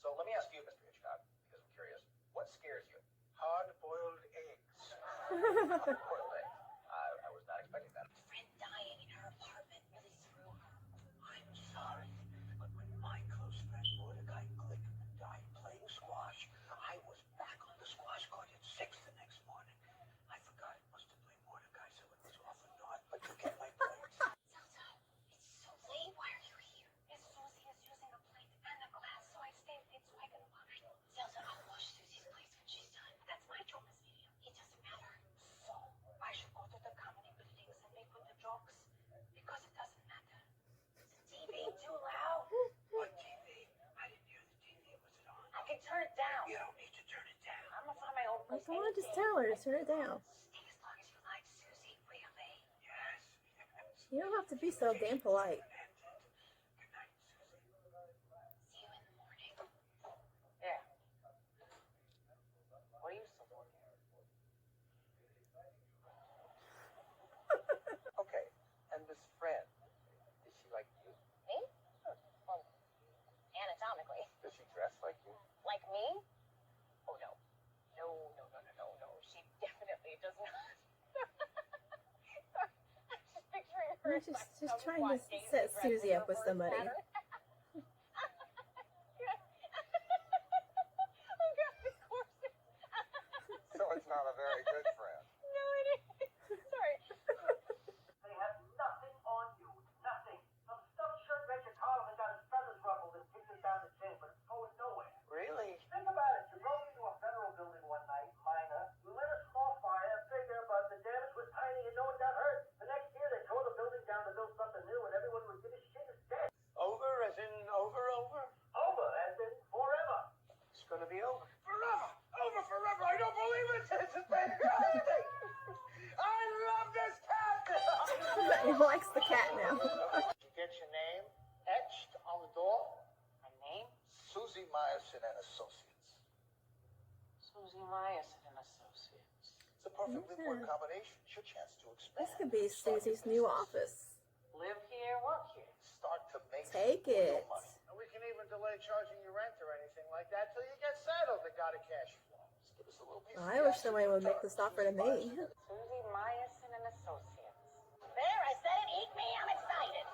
Speaker 5: So let me ask you, Mr. Hitchcock, because I'm curious, what scares you?
Speaker 8: Hard-boiled eggs.
Speaker 5: Hard-boiled eggs. I was not expecting that.
Speaker 2: Friend dying in her apartment really threw her.
Speaker 5: I'm sorry, but when my close friend Mordecai Glickman died playing squash, I was back on the squash court at 6 the next morning. I forgot it must have been Mordecai, so it was off and on, but you get my point.
Speaker 2: Zelda, it's so late. Why are you here? Miss Susie is using a plate and a glass, so I stayed late so I can wash them. Zelda, I'll wash Susie's plates when she's done. That's my job as medium. It doesn't matter.
Speaker 6: So, I should go to the comedy buildings and make with the jokes? Because it doesn't matter. Is the TV too loud?
Speaker 8: What TV? I didn't hear the TV. Was it on?
Speaker 6: I can turn it down.
Speaker 8: You don't need to turn it down.
Speaker 6: I'm gonna find my own place.
Speaker 7: Come on, just tell her to turn it down.
Speaker 2: Stay as long as you like, Susie. Really?
Speaker 8: Yes.
Speaker 7: You don't have to be so damn polite.
Speaker 8: Good night, Susie.
Speaker 2: See you in the morning.
Speaker 6: Yeah. What are you still doing here?
Speaker 8: Okay, and this friend, is she like you?
Speaker 2: Me? Well, anatomically.
Speaker 8: Does she dress like you?
Speaker 2: Like me? Oh, no. No. She definitely does not. I'm just picturing her.
Speaker 7: I'm
Speaker 2: in my
Speaker 7: just trying to
Speaker 2: camouflage daisy
Speaker 7: set
Speaker 2: dress
Speaker 7: Susie
Speaker 2: with
Speaker 7: up
Speaker 2: her
Speaker 7: with
Speaker 2: bird
Speaker 7: somebody.
Speaker 2: pattern. Oh, God, of course.
Speaker 8: So it's not a very good friend.
Speaker 2: No, it is. Sorry.
Speaker 9: They have nothing on you. Nothing. Some stuffed shirt Major Carlin got his feathers ruffled and kicked it down the chain, but it's going nowhere.
Speaker 8: Really?
Speaker 9: Think about it. You broke into a federal building one night, minor. You lit a small fire, bigger, but the damage was tiny and no one got hurt. The next year they tore the building down to build something new and everyone would give a shit instead.
Speaker 8: Oh,
Speaker 7: He likes the cat now.
Speaker 5: Did you get your name etched on the door?
Speaker 3: My name?
Speaker 5: Susie Myerson and Associates.
Speaker 3: Susie Myerson and Associates.
Speaker 5: It's a perfect live-work combination. It's your chance to expand.
Speaker 7: This could be Susie's new office.
Speaker 3: Live here, work here.
Speaker 5: Start to make
Speaker 7: Take
Speaker 5: some real
Speaker 7: it.
Speaker 5: money.
Speaker 8: And we can even delay charging you rent or anything like that till you get settled and got a cash flow.
Speaker 5: Just give us a little piece of
Speaker 7: I wish
Speaker 5: the
Speaker 7: somebody
Speaker 5: action
Speaker 7: would make
Speaker 5: return.
Speaker 7: this offer to me.
Speaker 3: Susie Myerson and Associates. There, I said it. Eat me. I'm excited.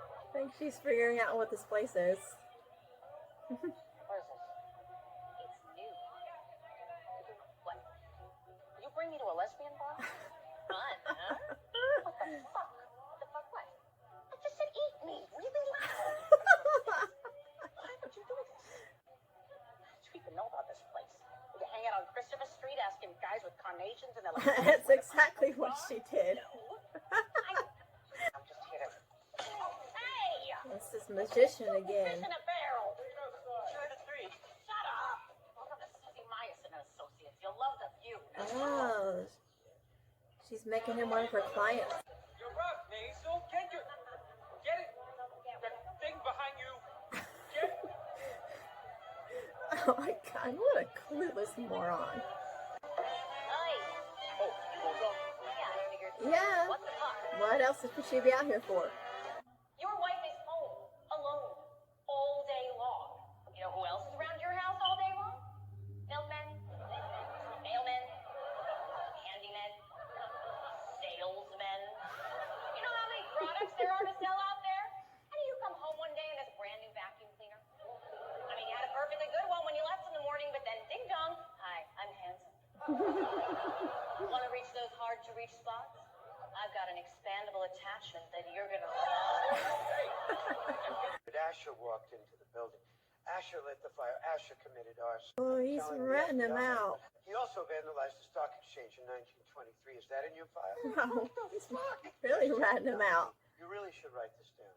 Speaker 7: I think she's figuring out what this place is.
Speaker 3: What is this? It's new. What? You bring me to a lesbian bar? Fun, huh? What the fuck? What the fuck what? I just said eat me. Really loud. Why would you do this? Do you even know about this place? You hang out on Christopher Street asking guys with carnations and they're like...
Speaker 7: That's exactly what she did.
Speaker 3: I'm just here to... Hey!
Speaker 7: It's this magician
Speaker 3: Fish
Speaker 7: again.
Speaker 3: in a barrel. 2 to 3. Shut up. Welcome to Susie Myerson and Associates. You'll love the view.
Speaker 7: Oh, she's making him one of her clients.
Speaker 9: You're up, Maisel. Get it. That thing behind you. Get it.
Speaker 7: Oh my god, what a clueless moron.
Speaker 3: Hi.
Speaker 5: Oh, you woke up?
Speaker 3: Yeah, I figured.
Speaker 7: Yeah.
Speaker 3: What the fuck?
Speaker 7: What else could she be out here for?
Speaker 3: Your wife is home, alone, all day long. You know who else is around your house all day long? Milkmen, mailmen, handymen, salesmen. You know how many products there are to sell out there? How do you come home one day and there's a brand new vacuum cleaner? I mean, you had a perfectly good one when you left in the morning, but then ding dong. Hi, I'm handsome. Want to reach those hard to reach spots? I've got an expandable attachment that you're gonna love.
Speaker 8: But Asher walked into the building. Asher lit the fire. Asher committed arson.
Speaker 7: Oh, he's
Speaker 8: Telling the
Speaker 7: ratting him
Speaker 8: FBI.
Speaker 7: out.
Speaker 8: He also vandalized the stock exchange in 1923. Is that in your file?
Speaker 7: Wow, he's really ratting him out.
Speaker 8: You really should write this down.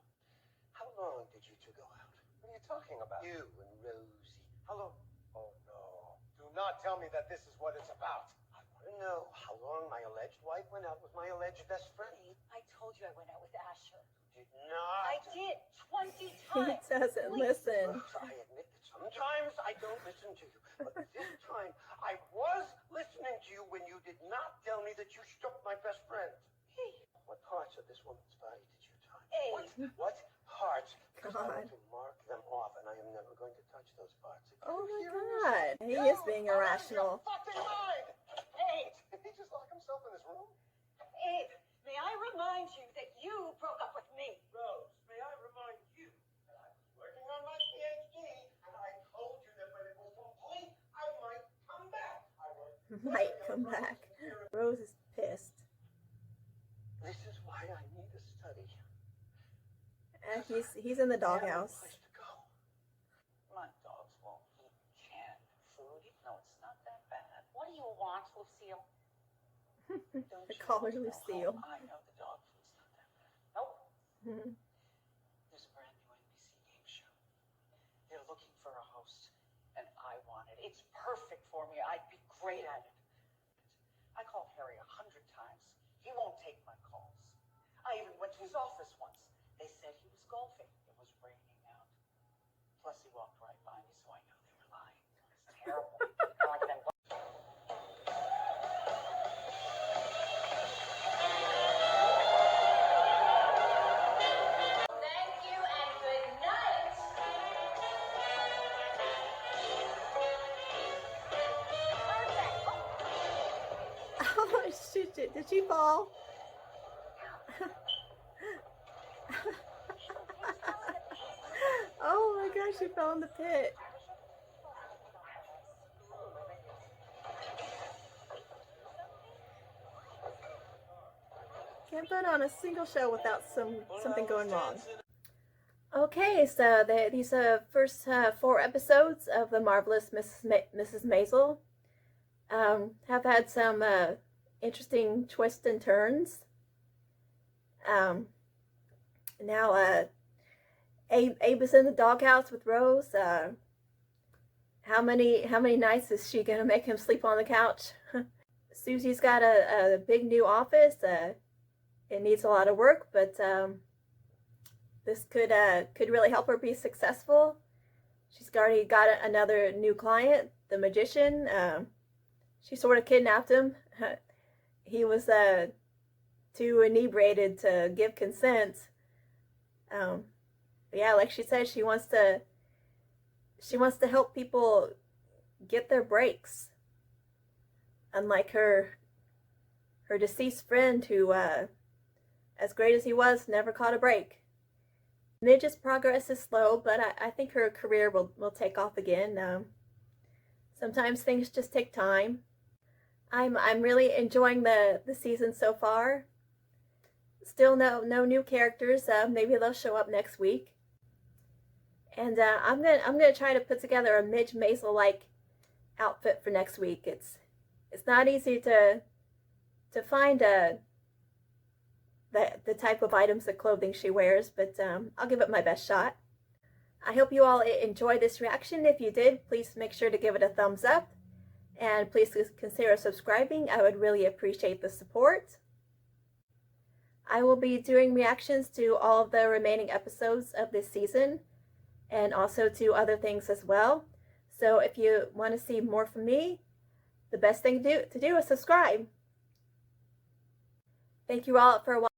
Speaker 8: How long did you two go out? What are you talking about? You and Rosie. How long? Oh, no. Do not tell me that this is what it's about. I want to know how long my alleged wife went out with my alleged best friend.
Speaker 3: I told you I went out with Asher.
Speaker 8: Did not.
Speaker 3: I did 20
Speaker 7: He
Speaker 3: times.
Speaker 7: doesn't
Speaker 3: Please.
Speaker 7: listen.
Speaker 8: I admit that sometimes I don't listen to you, but this time I was listening to you when you did not tell me that you struck my best friend. What parts of this woman's body did you touch?
Speaker 3: Hey.
Speaker 8: What parts? 'Cause I
Speaker 7: God.
Speaker 8: want to mark them off, and I am never going to touch those parts again.
Speaker 7: Oh my god. He is being irrational.
Speaker 8: Fucking mind!
Speaker 3: Hey,
Speaker 8: Did he just lock himself in his room?
Speaker 3: Abe, may I remind you that you broke up with me?
Speaker 8: Rose, may I remind you that I was working on my PhD, and I told you that when it was complete, I might come back. I was
Speaker 7: Might come back. Rose is pissed.
Speaker 8: This is why I need a study.
Speaker 7: And he's in the doghouse.
Speaker 8: Place to go.
Speaker 3: My dogs won't eat canned food, even though it's not that bad. What do you want, Lucille? Don't
Speaker 7: They
Speaker 3: you
Speaker 7: call her
Speaker 3: want to go
Speaker 7: Lucille.
Speaker 3: home? I know the dog food's not that bad. Nope.
Speaker 7: Hmm.
Speaker 3: There's a brand new NBC game show. They're looking for a host, and I want it. It's perfect for me. I'd be great at it. I called Harry 100 times. He won't take my calls. I even went to his office once. They said he was golfing. It was raining out. Plus, he walked right by me, so I knew they were lying. It's terrible. I like them. Thank you and good night. Perfect.
Speaker 7: Oh, shoot, did she fall? Oh my gosh, she fell in the pit. Can't put on a single show without something going wrong. Okay, so these first 4 episodes of the Marvelous Mrs. Maisel have had some interesting twists and turns. Now, Abe is in the doghouse with Rose. How many nights is she gonna make him sleep on the couch? Susie's got a big new office. It needs a lot of work, but this could really help her be successful. She's already got another new client, the magician. She sort of kidnapped him. He was too inebriated to give consent. Yeah, like she said, she wants to help people get their breaks. Unlike her deceased friend who, as great as he was, never caught a break. Midge's progress is slow, but I think her career will take off again. Sometimes things just take time. I'm really enjoying the season so far. Still no new characters. Maybe they'll show up next week. And I'm gonna try to put together a Midge Maisel like outfit for next week. It's not easy to find the type of items of clothing she wears, but I'll give it my best shot. I hope you all enjoyed this reaction. If you did, please make sure to give it a thumbs up, and please consider subscribing. I would really appreciate the support. I will be doing reactions to all of the remaining episodes of this season, and also to other things as well. So if you want to see more from me, the best thing to do is subscribe. Thank you all for watching.